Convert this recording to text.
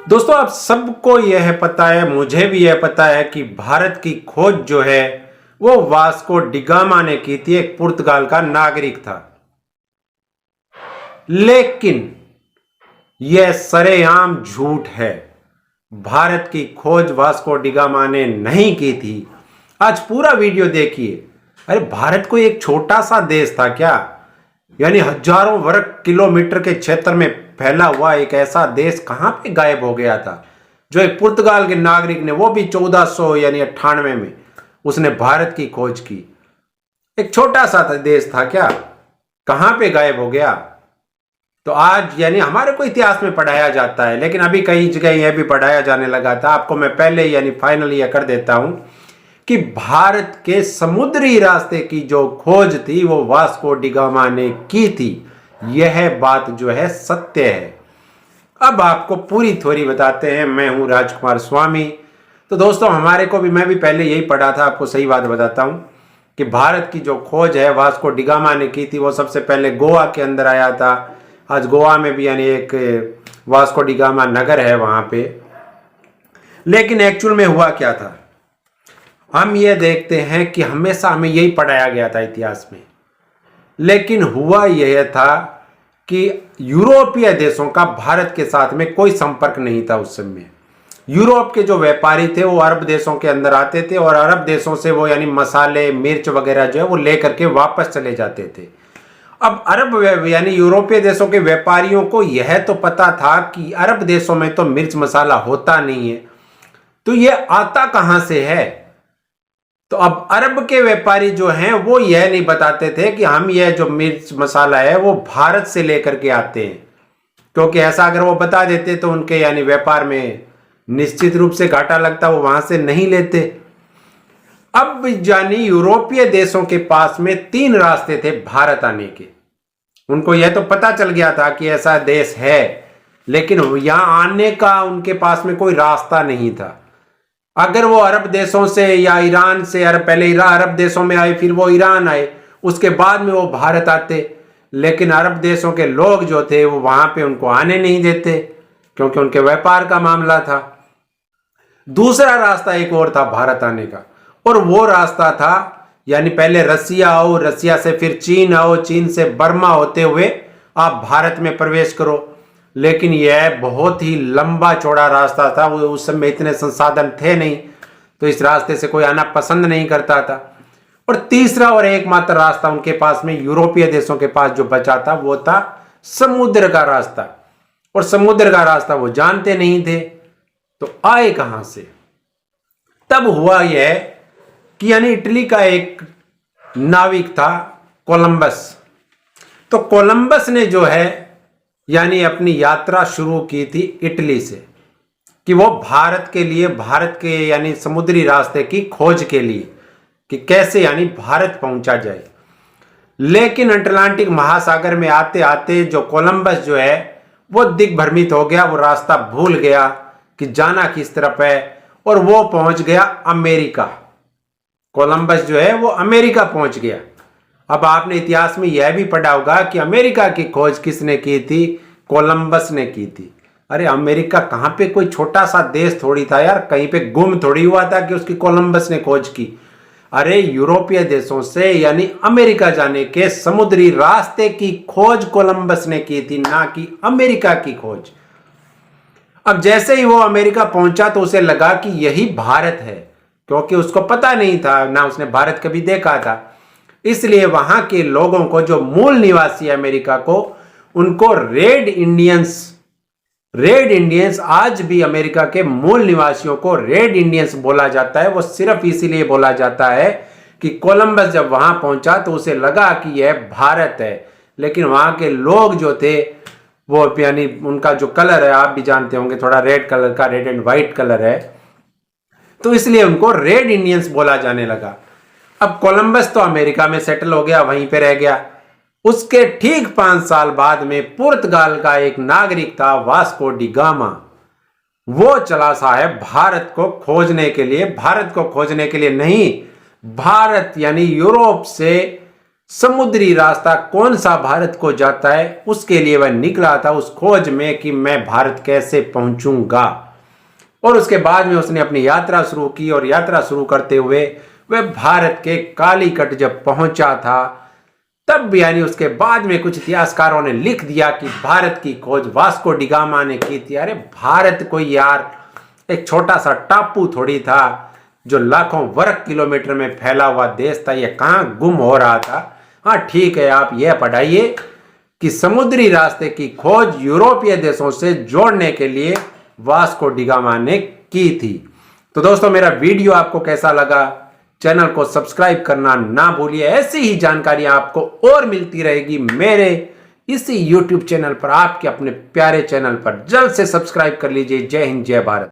दोस्तों, आप सबको यह पता है, मुझे भी यह पता है कि भारत की खोज जो है वो वास्को डिगामा ने की थी। एक पुर्तगाल का नागरिक था। लेकिन यह सरेआम झूठ है। भारत की खोज वास्को डिगामा ने नहीं की थी। आज पूरा वीडियो देखिए। अरे भारत कोई एक छोटा सा देश था क्या? यानी हजारों वर्ग किलोमीटर के क्षेत्र में फैला हुआ एक ऐसा देश कहां पे गायब हो गया था? जो एक पुर्तगाल के नागरिक ने, वो भी 1400 यानी 98 में उसने भारत की खोज की। एक छोटा सा देश था क्या? कहां पे गायब हो गया? तो आज यानी हमारे को इतिहास में पढ़ाया जाता है, लेकिन अभी कई जगह यह भी पढ़ाया जाने लगा था। आपको मैं पहले यानी फाइनल यह कर देता हूं कि भारत के समुद्री रास्ते की जो खोज थी वो वास्को डिगामा ने की थी। यह बात जो है सत्य है। अब आपको पूरी थ्योरी बताते हैं। मैं हूं राजकुमार स्वामी। तो दोस्तों, हमारे को भी, मैं भी पहले यही पढ़ा था। आपको सही बात बताता हूं कि भारत की जो खोज है वास्को डिगामा ने की थी, वो सबसे पहले गोवा के अंदर आया था। आज गोवा में भी यानी एक वास्को डिगामा नगर है वहां पे। लेकिन एक्चुअल में हुआ क्या था, हम ये देखते हैं कि हमेशा हमें यही पढ़ाया गया था इतिहास में। लेकिन हुआ यह था कि यूरोपीय देशों का भारत के साथ में कोई संपर्क नहीं था उस समय। यूरोप के जो व्यापारी थे वो अरब देशों के अंदर आते थे और अरब देशों से वो यानी मसाले, मिर्च वगैरह जो है वो लेकर के वापस चले जाते थे। अब अरब यानी यूरोपीय देशों के व्यापारियों को यह तो पता था कि अरब देशों में तो मिर्च मसाला होता नहीं है, तो ये आता कहां से है? तो अब अरब के व्यापारी जो हैं वो यह नहीं बताते थे कि हम यह जो मिर्च मसाला है वो भारत से लेकर के आते हैं, क्योंकि ऐसा अगर वो बता देते तो उनके यानी व्यापार में निश्चित रूप से घाटा लगता, वो वहां से नहीं लेते। अब यानी यूरोपीय देशों के पास में 3 रास्ते थे भारत आने के। उनको यह तो पता चल गया था कि ऐसा देश है, लेकिन यहां आने का उनके पास में कोई रास्ता नहीं था। अगर वो अरब देशों से या ईरान से, पहले अरब देशों में आए, फिर वो ईरान आए, उसके बाद में वो भारत आते। लेकिन अरब देशों के लोग जो थे वो वहां पे उनको आने नहीं देते, क्योंकि उनके व्यापार का मामला था। दूसरा रास्ता एक और था भारत आने का, और वो रास्ता था यानी पहले रसिया आओ, रसिया से फिर चीन आओ, चीन से बर्मा होते हुए आप भारत में प्रवेश करो। लेकिन यह बहुत ही लंबा चौड़ा रास्ता था। वो उस समय इतने संसाधन थे नहीं, तो इस रास्ते से कोई आना पसंद नहीं करता था। और तीसरा और एकमात्र रास्ता उनके पास में, यूरोपीय देशों के पास जो बचा था, वो था समुद्र का रास्ता। और समुद्र का रास्ता वो जानते नहीं थे, तो आए कहां से? तब हुआ यह कि यानी इटली का एक नाविक था कोलंबस। तो कोलंबस ने जो है यानी अपनी यात्रा शुरू की थी इटली से, कि वो भारत के लिए, भारत के यानी समुद्री रास्ते की खोज के लिए, कि कैसे यानी भारत पहुंचा जाए। लेकिन अटलांटिक महासागर में आते आते जो कोलंबस जो है वो दिग्भ्रमित हो गया। वो रास्ता भूल गया कि जाना किस तरफ है, और वो पहुंच गया अमेरिका। कोलंबस जो है वो अमेरिका पहुंच गया। अब आपने इतिहास में यह भी पढ़ा होगा कि अमेरिका की खोज किसने की थी? कोलंबस ने की थी। अरे अमेरिका कहां पे कोई छोटा सा देश थोड़ी था यार, कहीं पे गुम थोड़ी हुआ था कि उसकी कोलंबस ने खोज की। अरे यूरोपीय देशों से यानी अमेरिका जाने के समुद्री रास्ते की खोज कोलंबस ने की थी, ना कि अमेरिका की खोज। अब जैसे ही वो अमेरिका पहुंचा तो उसे लगा कि यही भारत है, क्योंकि उसको पता नहीं था, ना उसने भारत कभी देखा था। इसलिए वहां के लोगों को, जो मूल निवासी अमेरिका को, उनको रेड इंडियंस आज भी अमेरिका के मूल निवासियों को रेड इंडियंस बोला जाता है। वो सिर्फ इसीलिए बोला जाता है कि कोलंबस जब वहां पहुंचा तो उसे लगा कि यह भारत है। लेकिन वहां के लोग जो थे वो यानी उनका जो कलर है आप भी जानते होंगे, थोड़ा रेड कलर का, रेड एंड व्हाइट कलर है, तो इसलिए उनको रेड इंडियंस बोला जाने लगा। अब कोलंबस तो अमेरिका में सेटल हो गया, वहीं पे रह गया। उसके ठीक 5 साल बाद में पुर्तगाल का एक नागरिक था वास्को डिगामा, वो चला साहब भारत को खोजने के लिए। भारत को खोजने के लिए नहीं, भारत यानी यूरोप से समुद्री रास्ता कौन सा भारत को जाता है, उसके लिए वह निकला था उस खोज में कि मैं भारत कैसे पहुंचूंगा। और उसके बाद में उसने अपनी यात्रा शुरू की और यात्रा शुरू करते हुए वह भारत के कालीकट जब पहुंचा था, तब भी यानी उसके बाद में कुछ इतिहासकारों ने लिख दिया कि भारत की खोज वास्को डी गामा ने की थी। अरे भारत कोई यार एक छोटा सा टापू थोड़ी था जो लाखों वर्ग किलोमीटर में फैला हुआ देश था, ये कहां गुम हो रहा था। हाँ ठीक है, आप यह पढ़ाइए कि समुद्री रास्ते की खोज यूरोपीय देशों से जोड़ने के लिए वास्को डी गामा ने की थी। तो दोस्तों, मेरा वीडियो आपको कैसा लगा, चैनल को सब्सक्राइब करना ना भूलिए। ऐसी ही जानकारी आपको और मिलती रहेगी मेरे इसी YouTube चैनल पर, आपके अपने प्यारे चैनल पर। जल्द से सब्सक्राइब कर लीजिए। जय हिंद, जय भारत।